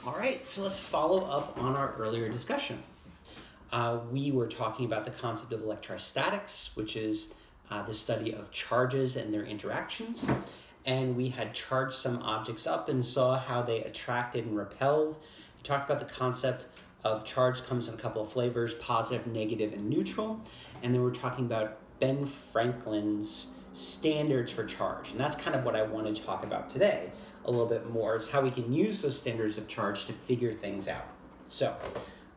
All right, so let's follow up on our earlier discussion. We were talking about the concept of electrostatics, which is the study of charges and their interactions. And we had charged some objects up and saw how they attracted and repelled. We talked about the concept of charge comes in a couple of flavors, positive, negative, and neutral. And then we're talking about Ben Franklin's standards for charge. And that's kind of what I want to talk about today a little bit more, is how we can use those standards of charge to figure things out. So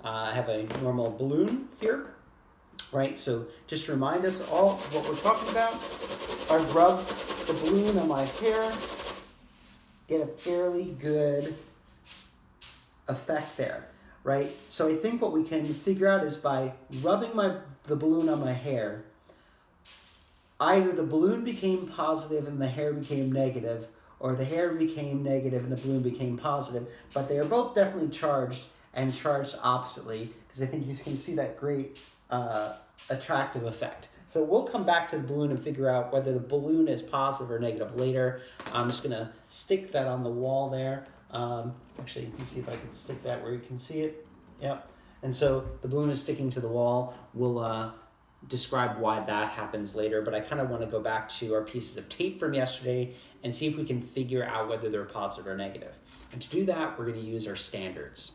I have a normal balloon here, right? So just to remind us all of what we're talking about, I rub the balloon on my hair, get a fairly good effect there, right? So I think what we can figure out is by rubbing the balloon on my hair, either the balloon became positive and the hair became negative, or the hair became negative and the balloon became positive, but they are both definitely charged and charged oppositely, because I think you can see that great attractive effect. So we'll come back to the balloon and figure out whether the balloon is positive or negative later. I'm just going to stick that on the wall there. Actually, you can see if I can stick that where you can see it. Yep. And so the balloon is sticking to the wall. We'll describe why that happens later, but I kind of want to go back to our pieces of tape from yesterday and see if we can figure out whether they're positive or negative. And to do that, we're going to use our standards.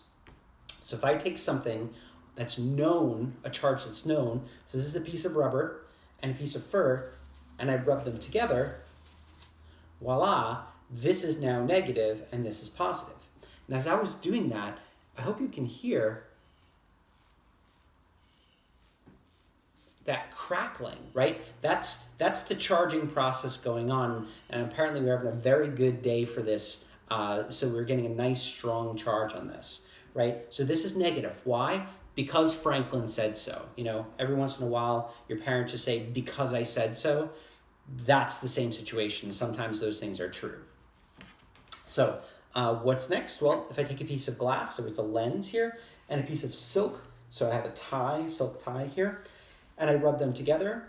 So if I take something that's known, a charge that's known, so this is a piece of rubber and a piece of fur, and I rub them together, voila, this is now negative and this is positive. And as I was doing that, I hope you can hear that crackling, right? That's the charging process going on, and apparently we're having a very good day for this, so we're getting a nice strong charge on this, right? So this is negative. Why? Because Franklin said so. You know, every once in a while, your parents just say, because I said so. That's the same situation. Sometimes those things are true. So what's next? Well, if I take a piece of glass, so it's a lens here, and a piece of silk, so I have a tie, silk tie here, and I rub them together,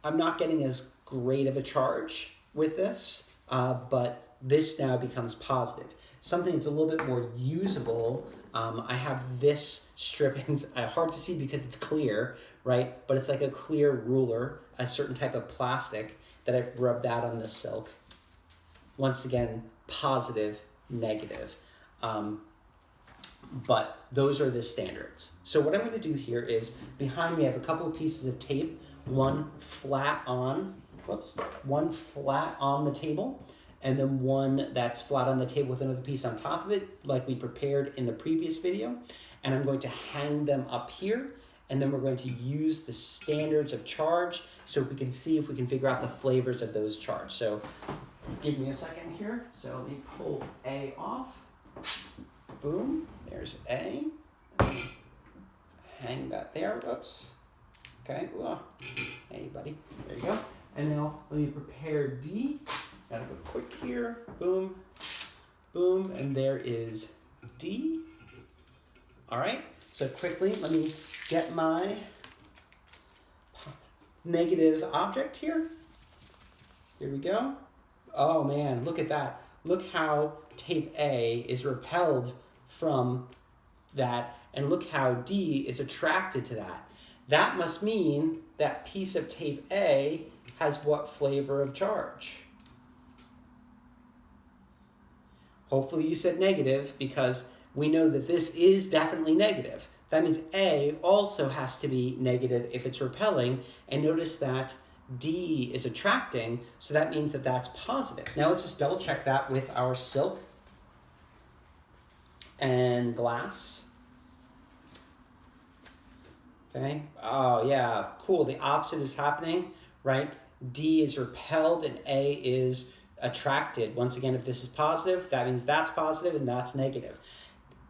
I'm not getting as great of a charge with this, but this now becomes positive. Something that's a little bit more usable, I have this strip, and it's hard to see because it's clear, right? But it's like a clear ruler, a certain type of plastic that I've rubbed out on the silk. Once again, positive, negative. But those are the standards. So what I'm going to do here is, behind me I have a couple of pieces of tape, one flat on the table, and then one that's flat on the table with another piece on top of it, like we prepared in the previous video. And I'm going to hang them up here, and then we're going to use the standards of charge so we can see if we can figure out the flavors of those charge. So give me a second here. So let me pull A off. Boom, there's A. Hang that there, whoops. Okay, hey buddy, there you go. And now let me prepare D. Gotta go quick here, boom, boom, and there is D. All right, so quickly, let me get my negative object here. Here we go. Oh man, look at that. Look how tape A is repelled from that, and look how D is attracted to that. That must mean that piece of tape A has what flavor of charge? Hopefully you said negative, because we know that this is definitely negative. That means A also has to be negative if it's repelling, and notice that D is attracting, so that means that that's positive. Now let's just double check that with our silk and glass. Okay, oh yeah, cool, the opposite is happening, right? D is repelled and A is attracted. Once again, if this is positive, that means that's positive and that's negative.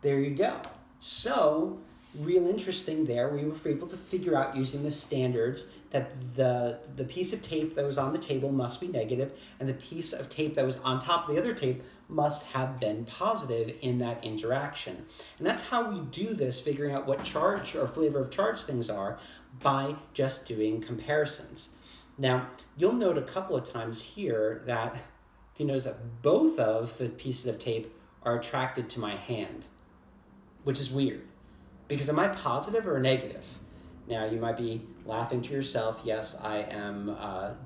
There you go. So, real interesting there, we were able to figure out using the standards that the piece of tape that was on the table must be negative, and the piece of tape that was on top of the other tape must have been positive in that interaction. And that's how we do this, figuring out what charge or flavor of charge things are, by just doing comparisons. Now, you'll note a couple of times here that, if you notice that both of the pieces of tape are attracted to my hand, which is weird. Because am I positive or negative? Now, you might be laughing to yourself. Yes, I am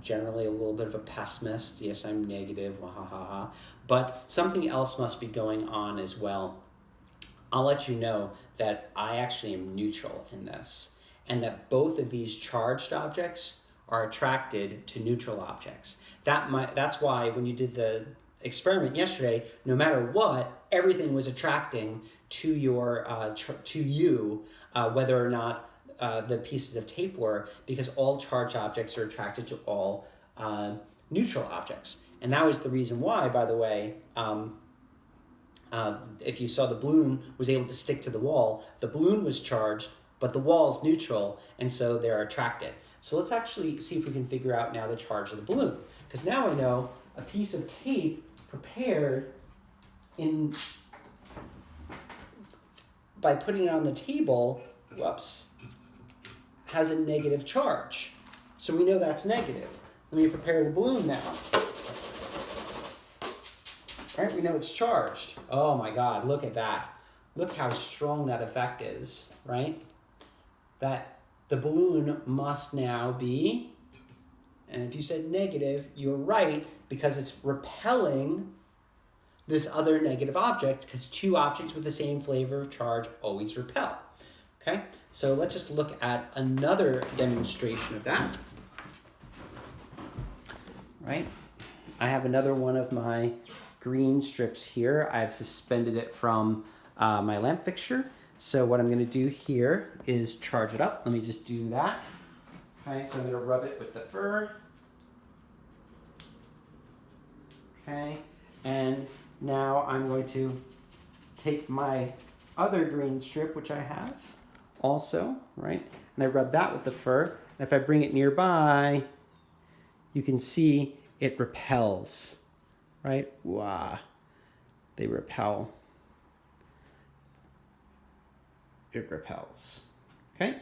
generally a little bit of a pessimist. Yes, I'm negative. Wahahaha. But something else must be going on as well. I'll let you know that I actually am neutral in this, and that both of these charged objects are attracted to neutral objects. That's why when you did the experiment yesterday, no matter what, everything was attracting to you, whether or not the pieces of tape were, because all charged objects are attracted to all neutral objects. And that was the reason why, by the way, if you saw the balloon was able to stick to the wall, the balloon was charged, but the wall is neutral, and so they're attracted. So let's actually see if we can figure out now the charge of the balloon. Because now I know a piece of tape prepared by putting it on the table, has a negative charge. So we know that's negative. Let me prepare the balloon now. All right, we know it's charged. Oh my God, look at that. Look how strong that effect is, right? That the balloon must now be, and if you said negative, you're right, because it's repelling this other negative object, because two objects with the same flavor of charge always repel. Okay, so let's just look at another demonstration of that. Right, I have another one of my green strips here. I've suspended it from my lamp fixture. So what I'm going to do here is charge it up. Let me just do that. Okay, so I'm going to rub it with the fur. Okay, and now I'm going to take my other green strip, which I have also, right? And I rub that with the fur. And if I bring it nearby, you can see it repels, right? Wow, they repel. It repels, okay?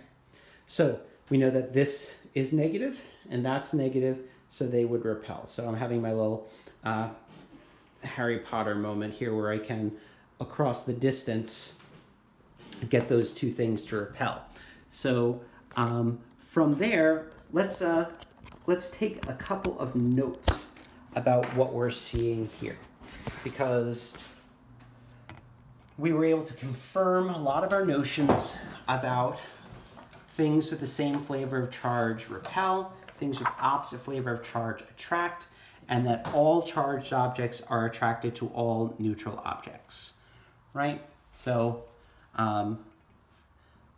So we know that this is negative and that's negative, so they would repel. So I'm having my little Harry Potter moment here where I can, across the distance, get those two things to repel. So from there, let's take a couple of notes about what we're seeing here, because we were able to confirm a lot of our notions about things with the same flavor of charge repel, things with opposite flavor of charge attract, and that all charged objects are attracted to all neutral objects, right? So,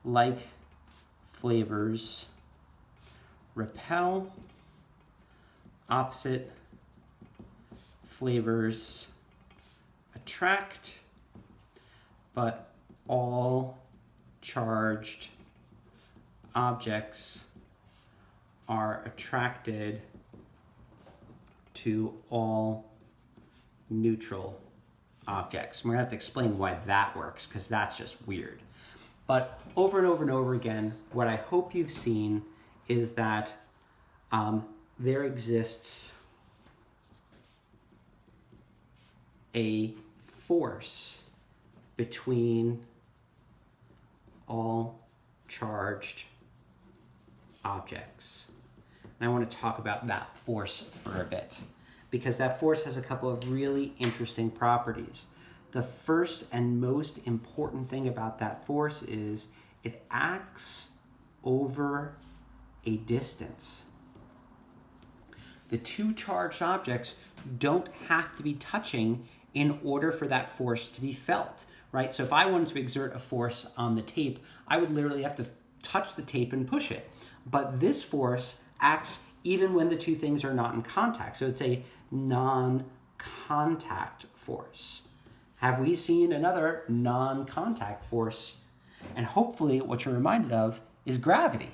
like flavors repel, opposite flavors attract, but all charged objects are attracted to all neutral objects. We're gonna have to explain why that works, because that's just weird. But over and over and over again, what I hope you've seen is that there exists a force between all charged objects. And I want to talk about that force for a bit, because that force has a couple of really interesting properties. The first and most important thing about that force is it acts over a distance. The two charged objects don't have to be touching in order for that force to be felt, right? So if I wanted to exert a force on the tape, I would literally have to touch the tape and push it. But this force acts even when the two things are not in contact. So it's a non-contact force. Have we seen another non-contact force? And hopefully what you're reminded of is gravity.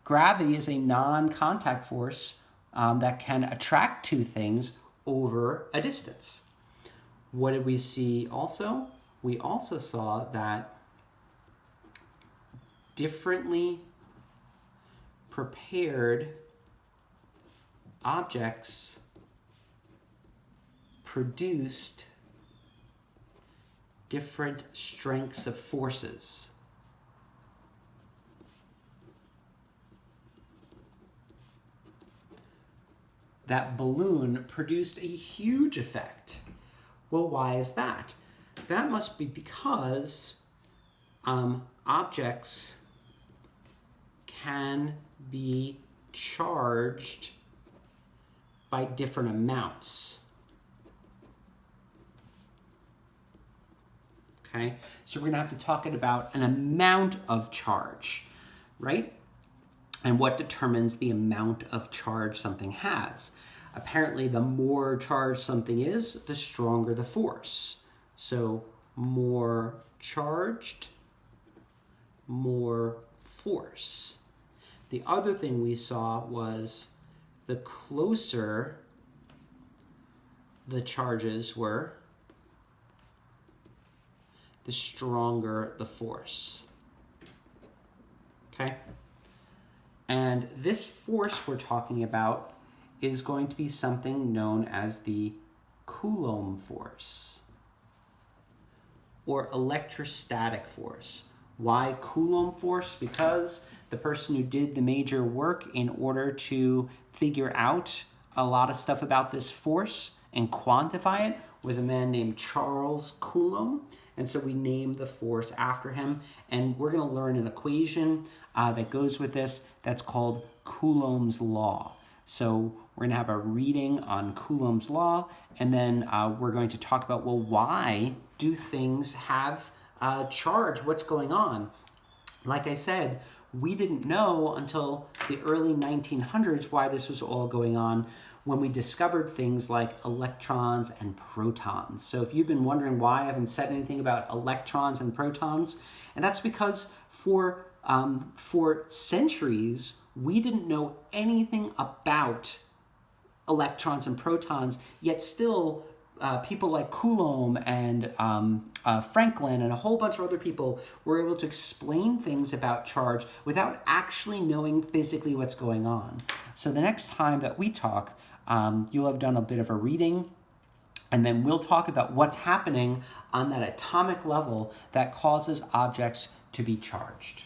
Gravity is a non-contact force that can attract two things over a distance. What did we see also? We also saw that differently prepared objects produced different strengths of forces. That balloon produced a huge effect. Well, why is that? That must be because objects can be charged by different amounts. Okay, so we're going to have to talk about an amount of charge, right? And what determines the amount of charge something has. Apparently, the more charged something is, the stronger the force. So more charged, more force. The other thing we saw was the closer the charges were, the stronger the force. Okay? And this force we're talking about is going to be something known as the Coulomb force or electrostatic force. Why Coulomb force? Because the person who did the major work in order to figure out a lot of stuff about this force and quantify it was a man named Charles Coulomb. And so we named the force after him. And we're going to learn an equation that goes with this that's called Coulomb's law. So we're going to have a reading on Coulomb's law, and then we're going to talk about, well, why do things have charge? What's going on? Like I said, we didn't know until the early 1900s why this was all going on, when we discovered things like electrons and protons. So if you've been wondering why I haven't said anything about electrons and protons, and that's because for centuries, we didn't know anything about electrons and protons, yet still people like Coulomb and Franklin and a whole bunch of other people were able to explain things about charge without actually knowing physically what's going on. So the next time that we talk, you'll have done a bit of a reading, and then we'll talk about what's happening on that atomic level that causes objects to be charged.